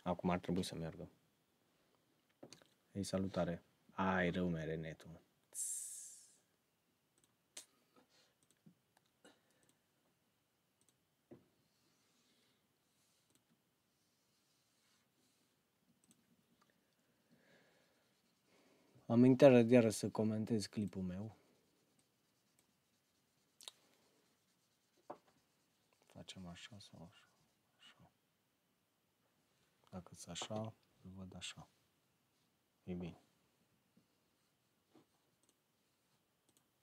Acum ar trebui să meargă. Ei, salutare. Ai rău mere netul. Am intrat iară să comentez clipul meu. Facem așa sau așa? Așa. Dacă-s așa, îl văd așa. E bine.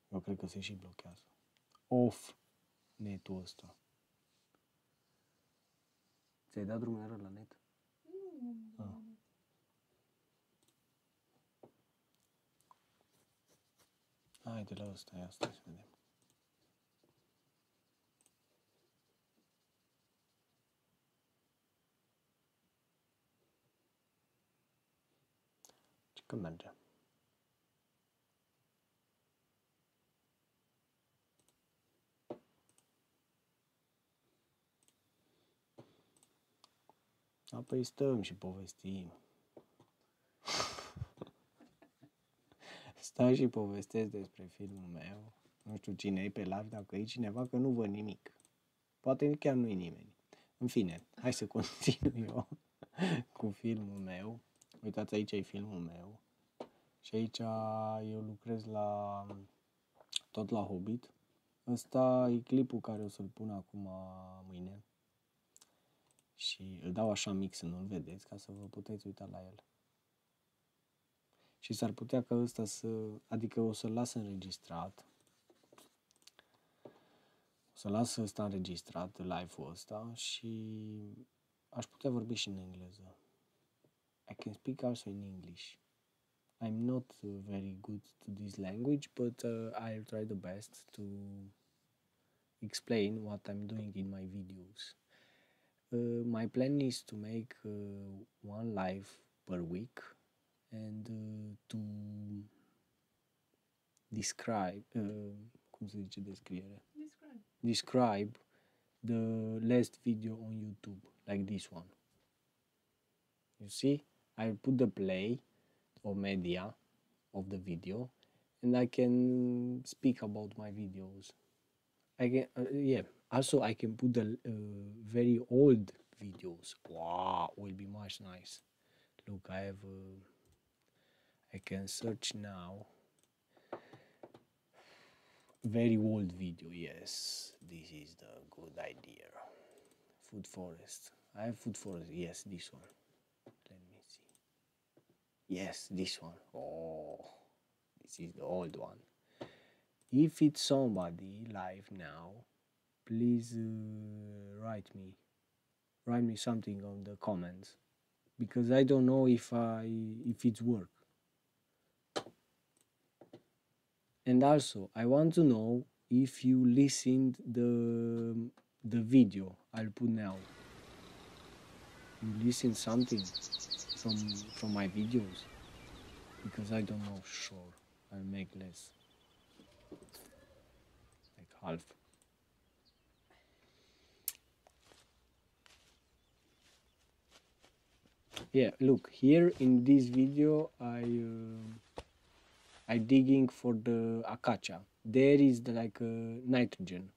Eu cred că se și blochează. Off netul ăsta. Ți-ai dat drumul iară la net? Nu. Haide la ăsta, ia stai să vedem. Ce că merge? Apoi stăm și povestim. Stau și povestesc despre filmul meu. Nu știu cine e pe live, dacă e cineva, că nu văd nimic. Poate chiar nu e nimeni. În fine, hai să continui eu cu filmul meu. Uitați, aici e filmul meu. Și aici eu lucrez tot la Hobbit. Ăsta e clipul care o să-l pun acum mâine. Și îl dau așa mic să nu-l vedeți, ca să vă puteți uita la el. Și s-ar putea ca ăsta adică o să-l las înregistrat. O să las ăsta înregistrat, live-ul ăsta, și aș putea vorbi și în engleză. I can speak also in English. I'm not very good to this language, but I'll try the best to explain what I'm doing in my videos. My plan is to make one live per week and to describe, cum se zice descriere? Describe the last video on YouTube, like this one. You see, I'll put the play or media of the video, and I can speak about my videos. I can, also I can put the very old videos. Wow, will be much nice. Look, I can search now. Very old video, yes, this is the good idea. Food forest. I have food forest, yes, this one. Let me see. Yes, this one. Oh, this is the old one. If it's somebody live now, please write me something on the comments, because I don't know if it's work. And also, I want to know if you listened the video I'll put now. You listen something from my videos, because I don't know. Sure, I'll make less, like half. Yeah, look here in this video I digging for the acacia. There is like nitrogen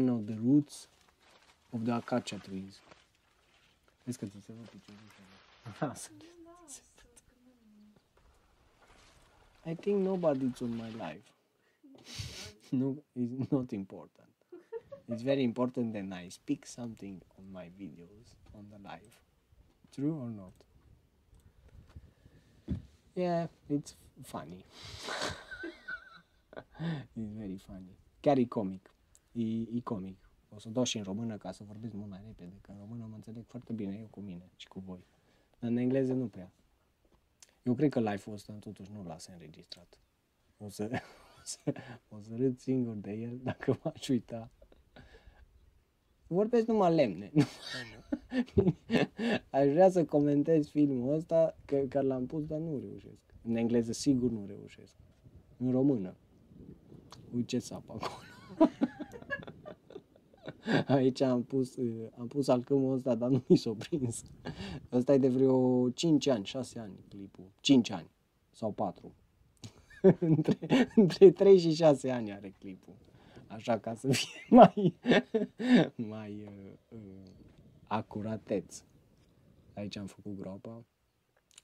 of the roots of the acacia trees. Vezi că ți se văd piciorușele. I think nobody's on my live. No, it's not important. It's very important that I speak something on my videos on the live. True or not? Yeah, it's funny. It's very funny. Chiar e comic. E comic. O să dau și în română ca să vorbesc mult mai repede, că în română mă înțeleg foarte bine eu cu mine și cu voi. Dar în engleză nu prea. Eu cred că live-ul ăsta totuși nu-l las înregistrat. O să râd singur de el dacă m-aș uita. Vorbesc numai lemne. Aș vrea să comentez filmul ăsta, că l-am pus, dar nu reușesc. În engleză sigur nu reușesc. În română. Uite ce sapă acolo. Aici am pus alcămul ăsta, dar nu mi s-a prins. Ăsta e de vreo 5 ani, 6 ani clipul. 5 ani sau 4. între 3 și 6 ani are clipul. Așa ca să fie mai acurateț. Aici am făcut groapa.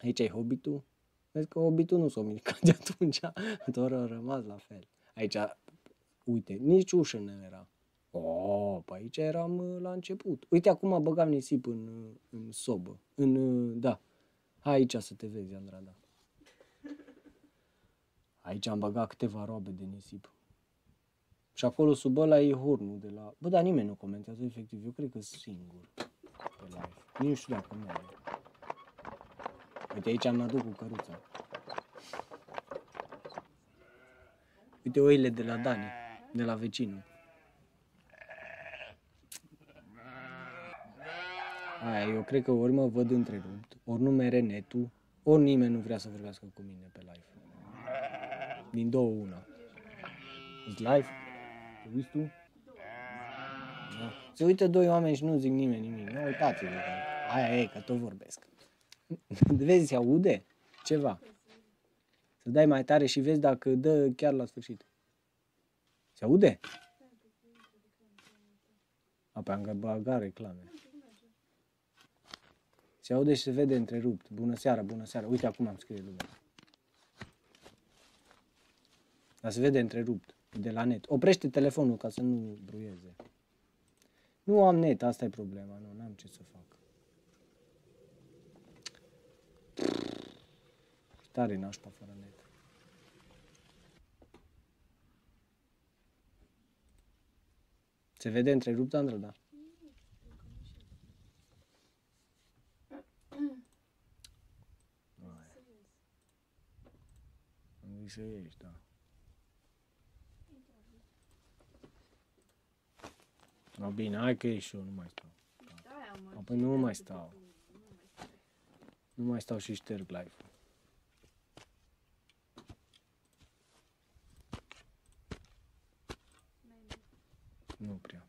Aici e Hobbitul. Vezi că Hobbitul nu s-a mișcat de atunci, doar a rămas la fel. Aici, uite, nici ușă nu era. Pe aici eram la început. Uite, acum băgam nisip în sobă. Da. Hai aici să te vezi, Andrada. Aici am băgat câteva roabe de nisip. Și acolo sub ăla e hornul de la... Bă, dar nimeni nu comentează efectiv. Eu cred că sunt singur pe live. Nici nu știu dacă merge. Uite, aici am adus cu căruța. Uite oile de la Dani, de la vecinul. Aia, eu cred că ori mă văd întrerupt, ori nu mere netul, ori nimeni nu vrea să vorbească cu mine pe live. Din două una. Ești live? Te uiți tu? Da. Se uită doi oameni și nu zic nimeni nimic. Nu uitați-vă că aia e, că tot vorbesc. Vezi, se aude ceva. Să dai mai tare și vezi dacă dă chiar la sfârșit. Se aude? Apoi am băgat reclame. Se aude și se vede întrerupt. Bună seara, bună seara. Uite, acum am scrie lumea. Dar se vede întrerupt. De la net. Oprește telefonul ca să nu bruieze. Nu am net, asta e problema. Nu am ce să fac. Tare nașpa fără net. Se vede întrerupt, Andrada? Am zis să ieși, da. No, bine, hai că ieși și eu, nu mai stau. Da. Păi nu mai stau. Nu mai stau și șterg live-ul. Nu prea.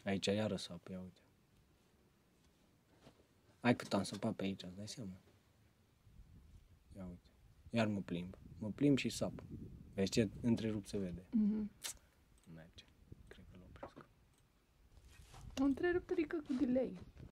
Aici iară sap, ia uite. Hai cât am săpat pe aici, îți dai seama? Ia uite. Iar mă plimb. Mă plimb și sap. Vezi ce întrerup se vede. Merge. Cred că l-opresc. O întrerupărică cu delay.